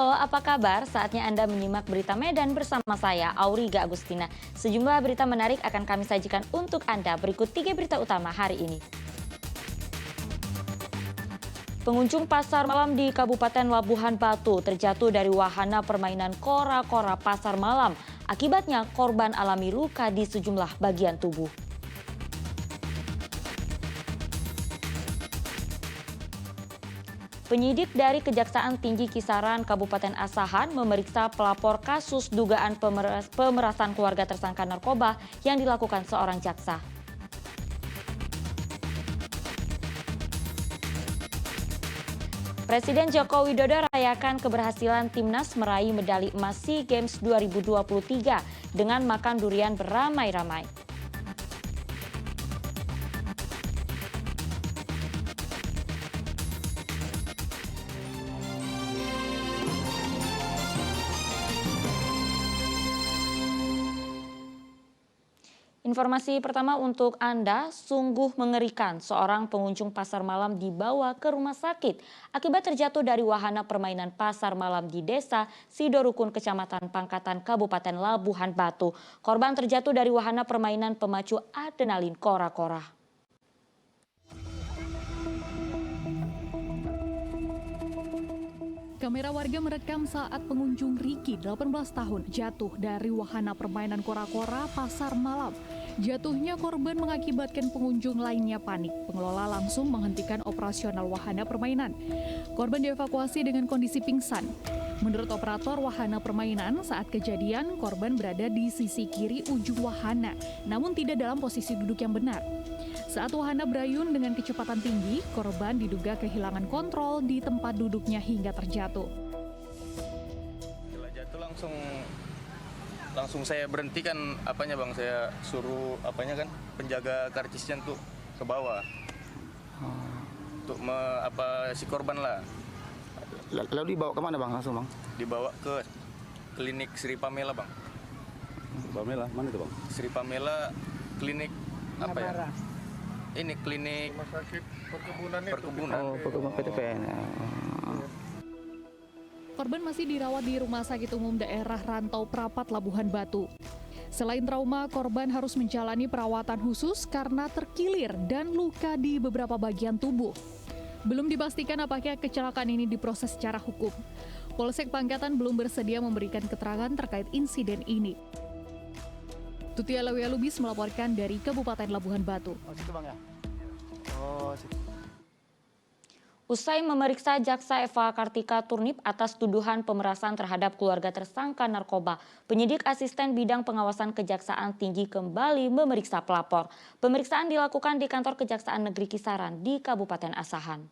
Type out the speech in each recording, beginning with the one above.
Halo, apa kabar? Saatnya Anda menyimak berita Medan bersama saya, Auriga Agustina. Sejumlah berita menarik akan kami sajikan untuk Anda. Berikut 3 berita utama hari ini. Pengunjung pasar malam di Kabupaten Labuhan Batu terjatuh dari wahana permainan kora-kora pasar malam. Akibatnya korban alami luka di sejumlah bagian tubuh. Penyidik dari Kejaksaan Tinggi Kisaran Kabupaten Asahan memeriksa pelapor kasus dugaan pemerasan keluarga tersangka narkoba yang dilakukan seorang jaksa. Presiden Joko Widodo rayakan keberhasilan Timnas meraih medali emas SEA Games 2023 dengan makan durian beramai-ramai. Informasi pertama untuk Anda, sungguh mengerikan seorang pengunjung pasar malam dibawa ke rumah sakit akibat terjatuh dari wahana permainan pasar malam di desa Sidorukun, Kecamatan Pangkatan, Kabupaten Labuhan Batu. Korban terjatuh dari wahana permainan pemacu adrenalin kora-kora. Kamera warga merekam saat pengunjung Riki, 18 tahun, jatuh dari wahana permainan kora-kora pasar malam. Jatuhnya korban mengakibatkan pengunjung lainnya panik. Pengelola langsung menghentikan operasional wahana permainan. Korban dievakuasi dengan kondisi pingsan. Menurut operator wahana permainan, saat kejadian korban berada di sisi kiri ujung wahana, namun tidak dalam posisi duduk yang benar. Saat wahana berayun dengan kecepatan tinggi, korban diduga kehilangan kontrol di tempat duduknya hingga terjatuh. Setelah jatuh langsung saya berhentikan apanya bang, saya suruh apanya kan penjaga karcisnya tuh ke bawah untuk si korban lah. Lalu dibawa kemana bang langsung bang? Dibawa ke klinik Sri Pamela bang. Pamela mana itu bang? Sri Pamela klinik apa ya? Ini klinik rumah sakit perkebunan. Oh, perkebunan PTPN. Korban masih dirawat di Rumah Sakit Umum Daerah Rantau Prapat, Labuhan Batu. Selain trauma, korban harus menjalani perawatan khusus karena terkilir dan luka di beberapa bagian tubuh. Belum dipastikan apakah kecelakaan ini diproses secara hukum. Polsek Pangkatan belum bersedia memberikan keterangan terkait insiden ini. Tutia Lewia Lubis melaporkan dari Kabupaten Labuhan Batu. Oh situ bang ya? Oh situ. Usai memeriksa Jaksa Eva Kartika Turnip atas tuduhan pemerasan terhadap keluarga tersangka narkoba, penyidik asisten bidang pengawasan Kejaksaan Tinggi kembali memeriksa pelapor. Pemeriksaan dilakukan di kantor Kejaksaan Negeri Kisaran di Kabupaten Asahan.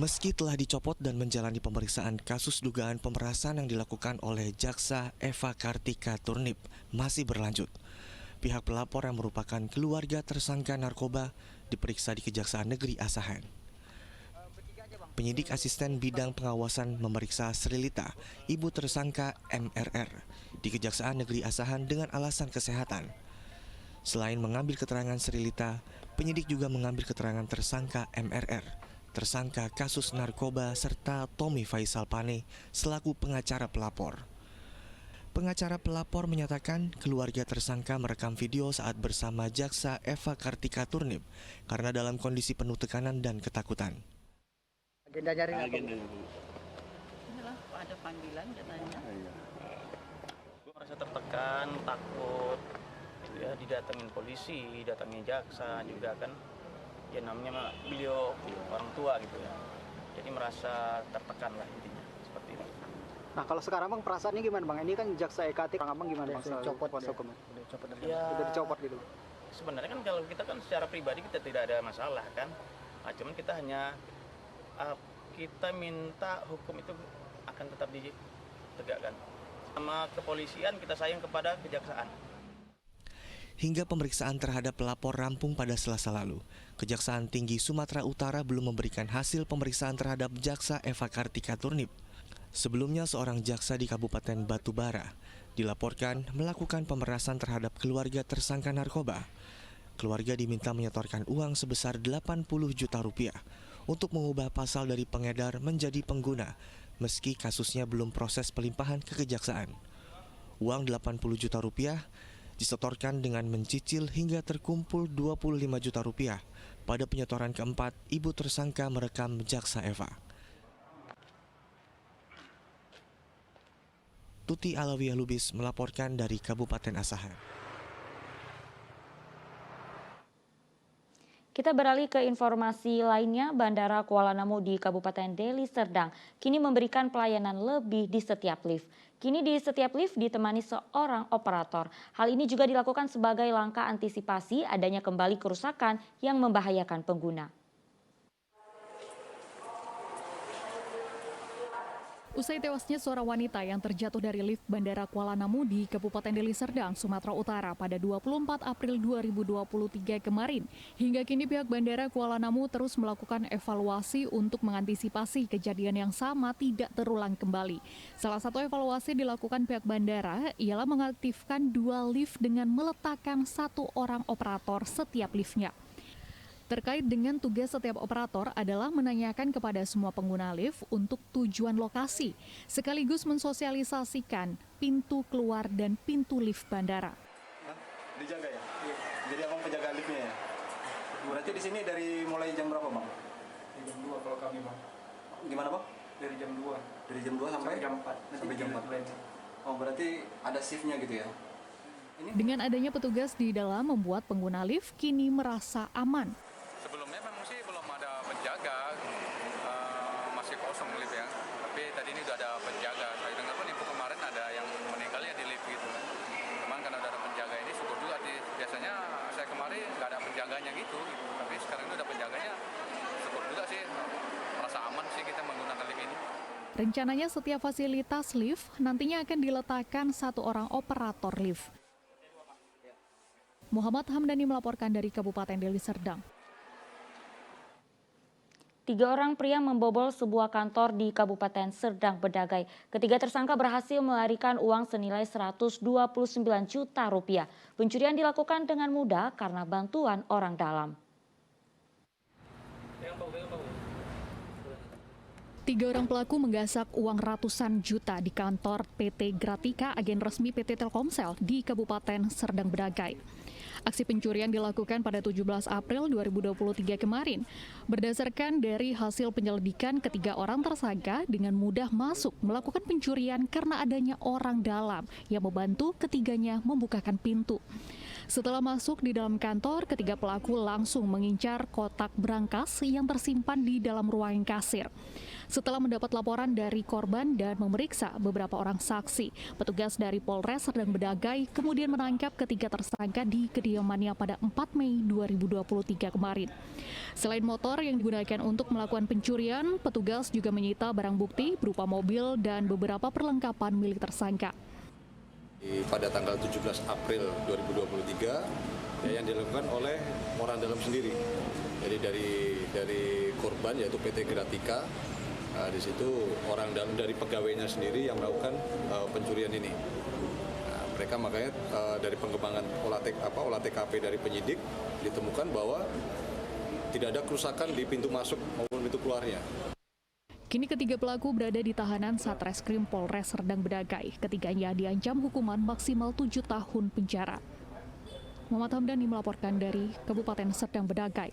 Meski telah dicopot dan menjalani pemeriksaan kasus dugaan pemerasan yang dilakukan oleh Jaksa Eva Kartika Turnip masih berlanjut. Pihak pelapor yang merupakan keluarga tersangka narkoba diperiksa di Kejaksaan Negeri Asahan. Penyidik asisten bidang pengawasan memeriksa Srilita, ibu tersangka MRR, di Kejaksaan Negeri Asahan dengan alasan kesehatan. Selain mengambil keterangan Srilita, penyidik juga mengambil keterangan tersangka MRR, tersangka kasus narkoba, serta Tommy Faisal Pane selaku pengacara pelapor. Pengacara pelapor menyatakan keluarga tersangka merekam video saat bersama Jaksa Eva Kartika Turnip karena dalam kondisi penuh tekanan dan ketakutan. Agenda nyari apa? Inilah ada panggilan katanya. Gue merasa tertekan, takut, gitu ya, didatengin polisi, datangin jaksa juga kan. Ya namanya beliau orang tua gitu ya. Jadi merasa tertekan lah intinya seperti itu. Nah kalau sekarang bang perasaannya gimana bang? Ini kan jaksa EKT, abang gimana bang? Dicopot kuasa hukum. Udah dicopot gitu. Sebenarnya kan kalau kita kan secara pribadi kita tidak ada masalah kan. Nah, cuman kita hanya kita minta hukum itu akan tetap ditegakkan. Sama kepolisian kita sayang kepada kejaksaan. Hingga pemeriksaan terhadap pelapor rampung pada Selasa lalu, Kejaksaan Tinggi Sumatera Utara belum memberikan hasil pemeriksaan terhadap Jaksa Eva Kartika Turnip. Sebelumnya seorang jaksa di Kabupaten Batubara dilaporkan melakukan pemerasan terhadap keluarga tersangka narkoba. Keluarga diminta menyetorkan uang sebesar 80 juta rupiah untuk mengubah pasal dari pengedar menjadi pengguna, meski kasusnya belum proses pelimpahan ke kejaksaan. Uang 80 juta rupiah disetorkan dengan mencicil hingga terkumpul 25 juta rupiah. Pada penyetoran keempat, ibu tersangka merekam jaksa Eva. Tuti Alawiyah Lubis melaporkan dari Kabupaten Asahan. Kita beralih ke informasi lainnya. Bandara Kuala Namu di Kabupaten Deli Serdang kini memberikan pelayanan lebih di setiap lift. Kini di setiap lift ditemani seorang operator. Hal ini juga dilakukan sebagai langkah antisipasi adanya kembali kerusakan yang membahayakan pengguna. Usai tewasnya seorang wanita yang terjatuh dari lift Bandara Kuala Namu di Kabupaten Deli Serdang, Sumatera Utara pada 24 April 2023 kemarin, hingga kini pihak Bandara Kuala Namu terus melakukan evaluasi untuk mengantisipasi kejadian yang sama tidak terulang kembali. Salah satu evaluasi dilakukan pihak bandara ialah mengaktifkan 2 lift dengan meletakkan 1 orang operator setiap liftnya. Terkait dengan tugas setiap operator adalah menanyakan kepada semua pengguna lift untuk tujuan lokasi, sekaligus mensosialisasikan pintu keluar dan pintu lift bandara. Dijaga ya? Iya. Jadi abang penjaga liftnya ya? Berarti di sini dari mulai jam berapa bang? Dari jam 2 kalau kami bang. Gimana bang? Dari jam 2. Dari jam 2 sampai jam 4. Sampai jam 4. Oh berarti ada shiftnya gitu ya? Dengan adanya petugas di dalam membuat pengguna lift kini merasa aman. Sebelumnya memang sih belum ada penjaga, masih kosong lift ya. Tapi tadi ini udah ada penjaga. Saya dengar pun info kemarin ada yang meninggal ya di lift gitu. Cuman karena udah ada penjaga ini syukur juga. Biasanya saya kemarin nggak ada penjaganya gitu. Tapi sekarang ini udah penjaganya, syukur juga sih. Merasa aman sih kita menggunakan lift ini. Rencananya setiap fasilitas lift nantinya akan diletakkan 1 orang operator lift. Muhammad Hamdani melaporkan dari Kabupaten Deli Serdang. 3 orang pria membobol sebuah kantor di Kabupaten Serdang Bedagai. Ketiga tersangka berhasil melarikan uang senilai 129 juta rupiah. Pencurian dilakukan dengan mudah karena bantuan orang dalam. 3 orang pelaku menggasak uang ratusan juta di kantor PT Gratika, agen resmi PT Telkomsel di Kabupaten Serdang Bedagai. Aksi pencurian dilakukan pada 17 April 2023 kemarin. Berdasarkan dari hasil penyelidikan, ketiga orang tersangka dengan mudah masuk melakukan pencurian karena adanya orang dalam yang membantu ketiganya membukakan pintu. Setelah masuk di dalam kantor, ketiga pelaku langsung mengincar kotak brankas yang tersimpan di dalam ruangan kasir. Setelah mendapat laporan dari korban dan memeriksa beberapa orang saksi, petugas dari Polres Serdang Bedagai kemudian menangkap ketiga tersangka di kediamannya pada 4 Mei 2023 kemarin. Selain motor yang digunakan untuk melakukan pencurian, petugas juga menyita barang bukti berupa mobil dan beberapa perlengkapan milik tersangka. Pada tanggal 17 April 2023 yang dilakukan oleh orang dalam sendiri. Jadi dari korban yaitu PT Gratika, di situ orang dalam dari pegawainya sendiri yang melakukan pencurian ini. Mereka makanya dari pengembangan olah TKP dari penyidik ditemukan bahwa tidak ada kerusakan di pintu masuk maupun pintu keluarnya. Kini ketiga pelaku berada di tahanan Satreskrim Polres Serdang Bedagai. Ketiganya diancam hukuman maksimal 7 tahun penjara. Muhammad Hamdani melaporkan dari Kabupaten Serdang Bedagai.